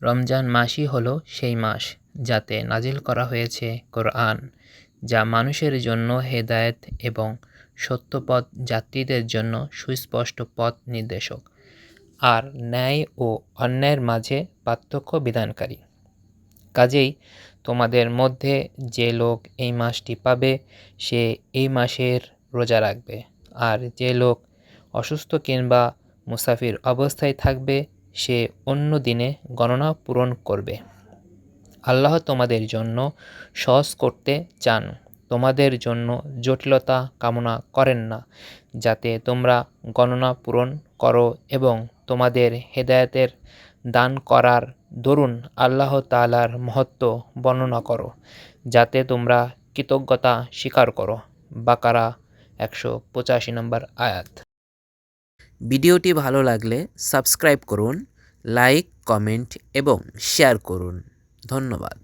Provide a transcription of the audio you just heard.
রমজান মাসই হলো সেই মাস যাতে নাজিল করা হয়েছে কোরআন, যা মানুষের জন্য হেদায়েত এবং সত্যপথ যাত্রীদের জন্য সুস্পষ্ট পথ নির্দেশক আর ন্যায় ও অন্যায়ের মাঝে পার্থক্য বিধানকারী। কাজেই তোমাদের মধ্যে যে লোক এই মাসটি পাবে সে এই মাসের রোজা রাখবে, আর যে লোক অসুস্থ কিংবা মুসাফির অবস্থায় থাকবে সে অন্য দিনে গণনা পূরণ করবে। আল্লাহ তোমাদের জন্য সহজ করতে চান, তোমাদের জন্য জটিলতা কামনা করেন না, যাতে তোমরা গণনা পূরণ করো এবং তোমাদের হেদায়েতের দান করার দরুন আল্লাহ তাআলার মহত্ব বর্ণনা করো, যাতে তোমরা কৃতজ্ঞতা স্বীকার করো। বাকারা 185 নম্বর আয়াত। ভিডিওটি ভালো লাগলে সাবস্ক্রাইব করুন, লাইক, কমেন্ট এবং শেয়ার করুন। ধন্যবাদ।